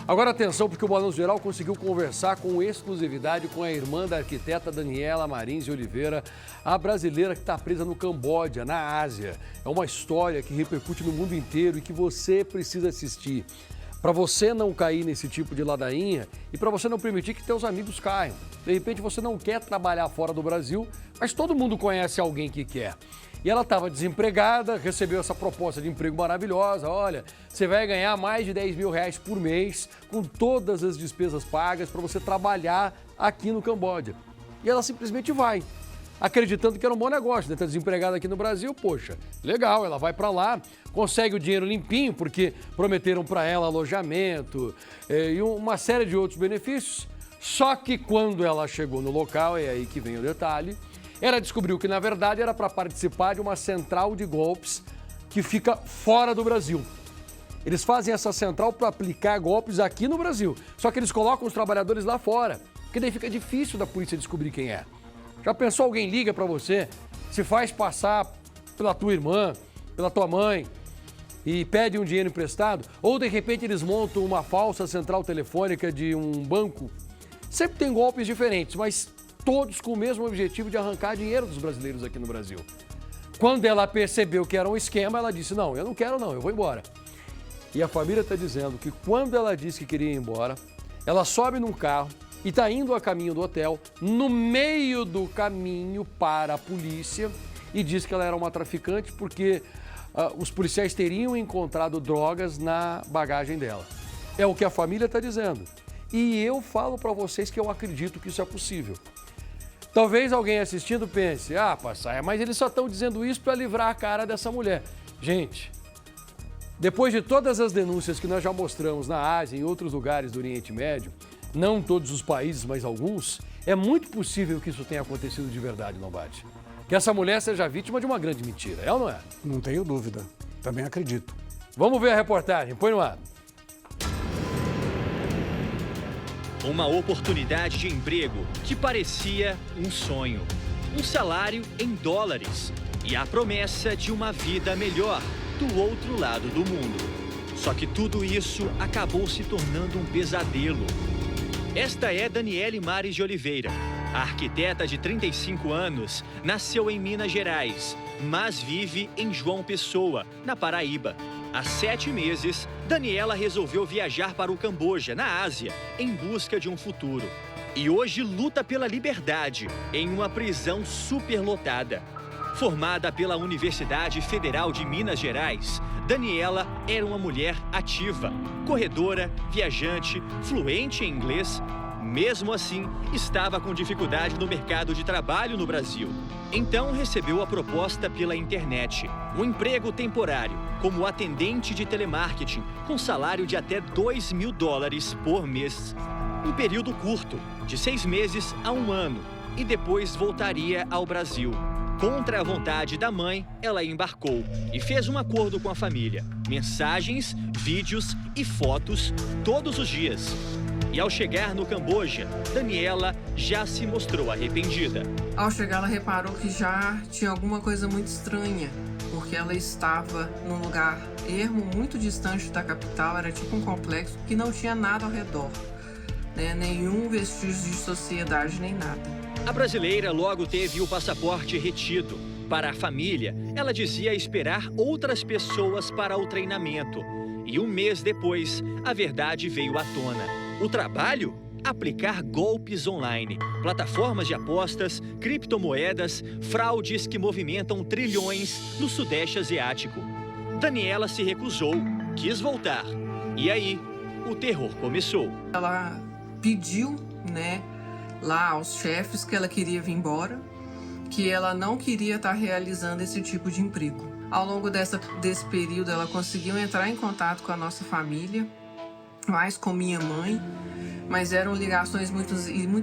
Agora atenção, porque o Balanço Geral conseguiu conversar com exclusividade com a irmã da arquiteta Daniela Marins de Oliveira, a brasileira que está presa no Camboja, na Ásia. É uma história que repercute no mundo inteiro e que você precisa assistir. Para você não cair nesse tipo de ladainha e para você não permitir que teus amigos caiam. De repente você não quer trabalhar fora do Brasil, mas todo mundo conhece alguém que quer. E ela estava desempregada, recebeu essa proposta de emprego maravilhosa. Olha, você vai ganhar mais de 10 mil reais por mês, com todas as despesas pagas para você trabalhar aqui no Camboja. E ela simplesmente vai, acreditando que era um bom negócio, né? Tá desempregada aqui no Brasil, poxa, legal, ela vai para lá, consegue o dinheiro limpinho, porque prometeram para ela alojamento e uma série de outros benefícios. Só que quando ela chegou no local, é aí que vem o detalhe, ela descobriu que, na verdade, era para participar de uma central de golpes que fica fora do Brasil. Eles fazem essa central para aplicar golpes aqui no Brasil, só que eles colocam os trabalhadores lá fora, porque daí fica difícil da polícia descobrir quem é. Já pensou, alguém liga para você, se faz passar pela tua irmã, pela tua mãe e pede um dinheiro emprestado? Ou, de repente, eles montam uma falsa central telefônica de um banco? Sempre tem golpes diferentes, mas todos com o mesmo objetivo de arrancar dinheiro dos brasileiros aqui no Brasil. Quando ela percebeu que era um esquema, ela disse, não, eu não quero não, eu vou embora. E a família está dizendo que quando ela disse que queria ir embora, ela sobe num carro e está indo a caminho do hotel, no meio do caminho para a polícia, e diz que ela era uma traficante porque os policiais teriam encontrado drogas na bagagem dela. É o que a família está dizendo. E eu falo para vocês que eu acredito que isso é possível. Talvez alguém assistindo pense, Passaia, mas eles só estão dizendo isso para livrar a cara dessa mulher. Gente, depois de todas as denúncias que nós já mostramos na Ásia e em outros lugares do Oriente Médio, não todos os países, mas alguns, é muito possível que isso tenha acontecido de verdade, Lombardi. Que essa mulher seja vítima de uma grande mentira, é ou não é? Não tenho dúvida, também acredito. Vamos ver a reportagem, põe no ar. Uma oportunidade de emprego que parecia um sonho. Um salário em dólares e a promessa de uma vida melhor do outro lado do mundo. Só que tudo isso acabou se tornando um pesadelo. Esta é Daniele Maris de Oliveira. A arquiteta de 35 anos nasceu em Minas Gerais, mas vive em João Pessoa, na Paraíba. Há 7 meses, Daniela resolveu viajar para o Camboja, na Ásia, em busca de um futuro. E hoje luta pela liberdade em uma prisão superlotada. Formada pela Universidade Federal de Minas Gerais, Daniela era uma mulher ativa, corredora, viajante, fluente em inglês. Mesmo assim, estava com dificuldade no mercado de trabalho no Brasil. Então, recebeu a proposta pela internet. Um emprego temporário, como atendente de telemarketing, com salário de até 2 mil dólares por mês. Um período curto, de 6 meses a 1 ano, e depois voltaria ao Brasil. Contra a vontade da mãe, ela embarcou e fez um acordo com a família. Mensagens, vídeos e fotos todos os dias. E ao chegar no Camboja, Daniela já se mostrou arrependida. Ao chegar, ela reparou que já tinha alguma coisa muito estranha, porque ela estava num lugar ermo, muito distante da capital, era tipo um complexo que não tinha nada ao redor, né? Nenhum vestígio de sociedade, nem nada. A brasileira logo teve o passaporte retido. Para a família, ela dizia esperar outras pessoas para o treinamento. E um mês depois, a verdade veio à tona. O trabalho? Aplicar golpes online, plataformas de apostas, criptomoedas, fraudes que movimentam trilhões no Sudeste Asiático. Daniela se recusou, quis voltar. E aí, o terror começou. Ela pediu, lá aos chefes que ela queria vir embora, que ela não queria estar realizando esse tipo de emprego. Ao longo desse período, ela conseguiu entrar em contato com a nossa família, mais com minha mãe, mas eram ligações muito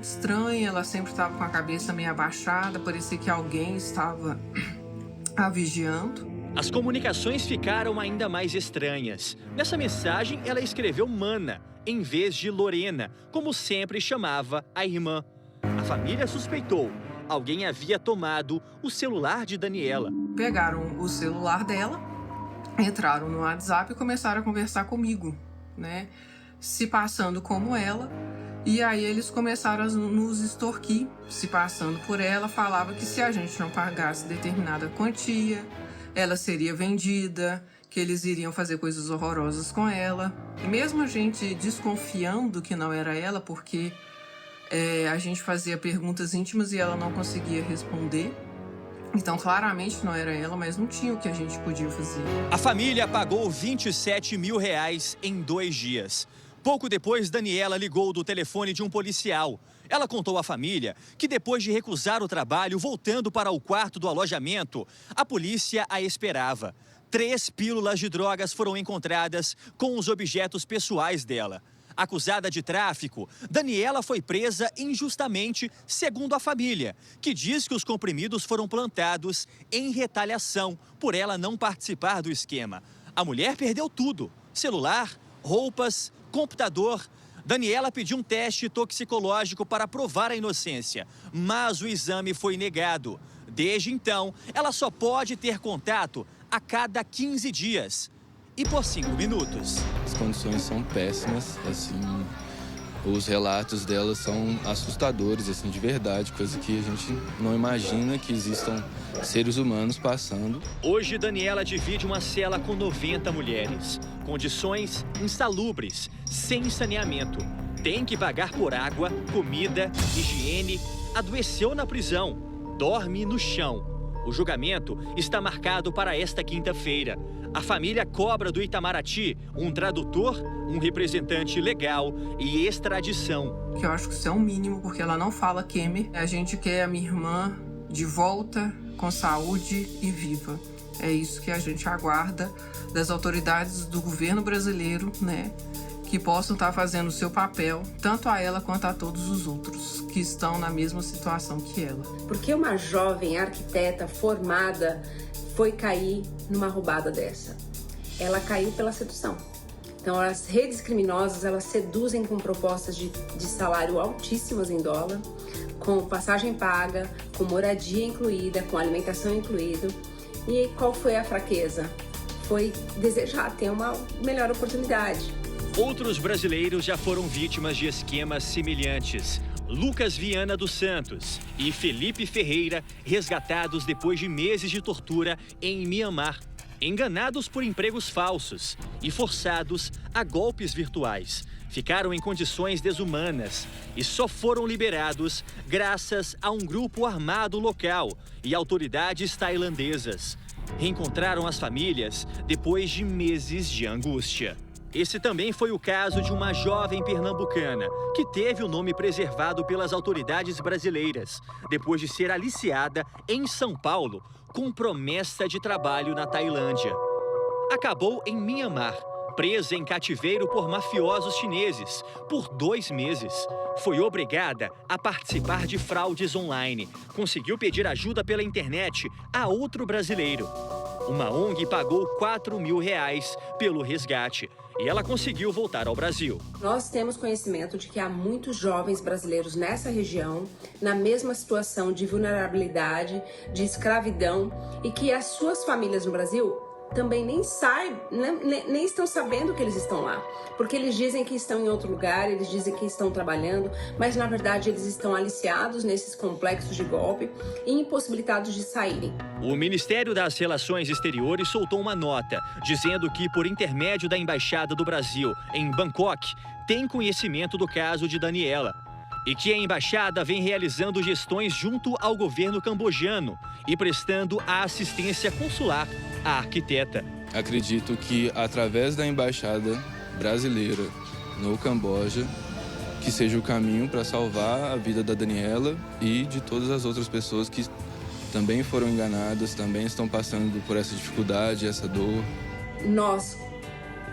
estranhas, ela sempre estava com a cabeça meio abaixada, parecia que alguém estava a vigiando. As comunicações ficaram ainda mais estranhas. Nessa mensagem, ela escreveu Mana, em vez de Lorena, como sempre chamava a irmã. A família suspeitou. Alguém havia tomado o celular de Daniela. Pegaram o celular dela, entraram no WhatsApp e começaram a conversar comigo, se passando como ela. E aí eles começaram a nos extorquir, se passando por ela. Falava que se a gente não pagasse determinada quantia, ela seria vendida, que eles iriam fazer coisas horrorosas com ela. E mesmo a gente desconfiando que não era ela, porque a gente fazia perguntas íntimas e ela não conseguia responder. Então, claramente não era ela, mas não tinha o que a gente podia fazer. A família pagou R$27 mil em 2 dias. Pouco depois, Daniela ligou do telefone de um policial. Ela contou à família que depois de recusar o trabalho, voltando para o quarto do alojamento, a polícia a esperava. 3 pílulas de drogas foram encontradas com os objetos pessoais dela. Acusada de tráfico, Daniela foi presa injustamente, segundo a família, que diz que os comprimidos foram plantados em retaliação por ela não participar do esquema. A mulher perdeu tudo: celular, roupas, computador. Daniela pediu um teste toxicológico para provar a inocência, mas o exame foi negado. Desde então, ela só pode ter contato a cada 15 dias e por 5 minutos. As condições são péssimas, assim, os relatos dela são assustadores, assim, de verdade, coisa que a gente não imagina que existam seres humanos passando. Hoje, Daniela divide uma cela com 90 mulheres. Condições insalubres, sem saneamento. Tem que pagar por água, comida, higiene. Adoeceu na prisão. Dorme no chão. O julgamento está marcado para esta quinta-feira. A família cobra do Itamaraty um tradutor, um representante legal e extradição. Que eu acho que isso é um mínimo, porque ela não fala Kemer. A gente quer a minha irmã de volta, com saúde e viva. É isso que a gente aguarda das autoridades do governo brasileiro, né? Que possam estar fazendo o seu papel, tanto a ela quanto a todos os outros que estão na mesma situação que ela. Porque uma jovem arquiteta formada foi cair numa roubada dessa? Ela caiu pela sedução. Então, as redes criminosas, elas seduzem com propostas de salário altíssimas em dólar, com passagem paga, com moradia incluída, com alimentação incluída. E qual foi a fraqueza? Foi desejar ter uma melhor oportunidade. Outros brasileiros já foram vítimas de esquemas semelhantes. Lucas Viana dos Santos e Felipe Ferreira, resgatados depois de meses de tortura em Mianmar, enganados por empregos falsos e forçados a golpes virtuais. Ficaram em condições desumanas e só foram liberados graças a um grupo armado local e autoridades tailandesas. Reencontraram as famílias depois de meses de angústia. Esse também foi o caso de uma jovem pernambucana que teve o nome preservado pelas autoridades brasileiras depois de ser aliciada em São Paulo com promessa de trabalho na Tailândia. Acabou em Mianmar, presa em cativeiro por mafiosos chineses por 2 meses. Foi obrigada a participar de fraudes online. Conseguiu pedir ajuda pela internet a outro brasileiro. Uma ONG pagou R$4 mil pelo resgate e ela conseguiu voltar ao Brasil. Nós temos conhecimento de que há muitos jovens brasileiros nessa região, na mesma situação de vulnerabilidade, de escravidão, e que as suas famílias no Brasil também nem estão sabendo que eles estão lá. Porque eles dizem que estão em outro lugar, eles dizem que estão trabalhando, mas na verdade eles estão aliciados nesses complexos de golpe e impossibilitados de saírem. O Ministério das Relações Exteriores soltou uma nota dizendo que, por intermédio da Embaixada do Brasil em Bangkok, tem conhecimento do caso de Daniela e que a embaixada vem realizando gestões junto ao governo cambojano e prestando a assistência consular à arquiteta. Acredito que, através da embaixada brasileira no Camboja, que seja o caminho para salvar a vida da Daniela e de todas as outras pessoas que também foram enganadas, também estão passando por essa dificuldade, essa dor. Nós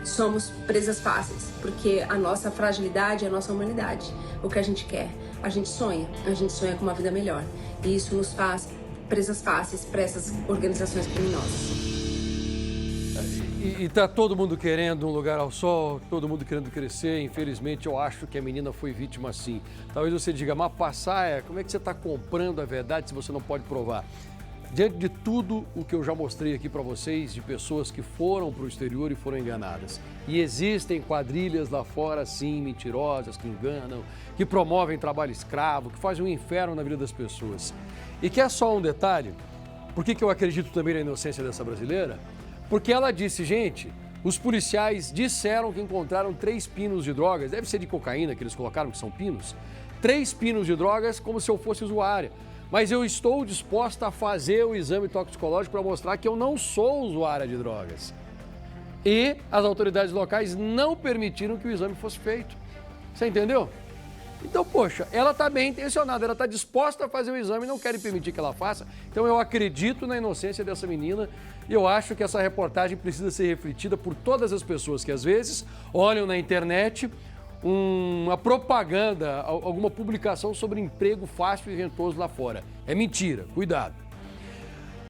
somos presas fáceis, porque a nossa fragilidade é a nossa humanidade. O que a gente quer? A gente sonha com uma vida melhor. E isso nos faz presas fáceis para essas organizações criminosas. E tá todo mundo querendo um lugar ao sol, todo mundo querendo crescer. Infelizmente, eu acho que a menina foi vítima sim. Talvez você diga, mas passar como é que você está comprando a verdade se você não pode provar? diante de tudo o que eu já mostrei aqui para vocês, de pessoas que foram para o exterior e foram enganadas, e existem quadrilhas lá fora, sim, mentirosas, que enganam, que promovem trabalho escravo, que fazem um inferno na vida das pessoas. E quer só um detalhe? Por que eu acredito também na inocência dessa brasileira? Porque ela disse, gente, os policiais disseram que encontraram 3 pinos de drogas, deve ser de cocaína que eles colocaram, que são pinos, 3 pinos de drogas como se eu fosse usuária. Mas eu estou disposta a fazer o exame toxicológico para mostrar que eu não sou usuária de drogas. E as autoridades locais não permitiram que o exame fosse feito. Você entendeu? Então, poxa, ela está bem intencionada, ela está disposta a fazer o exame e não querem permitir que ela faça. Então, eu acredito na inocência dessa menina e eu acho que essa reportagem precisa ser refletida por todas as pessoas que, às vezes, olham na internet uma propaganda, alguma publicação sobre emprego fácil e rentoso lá fora. É mentira, cuidado.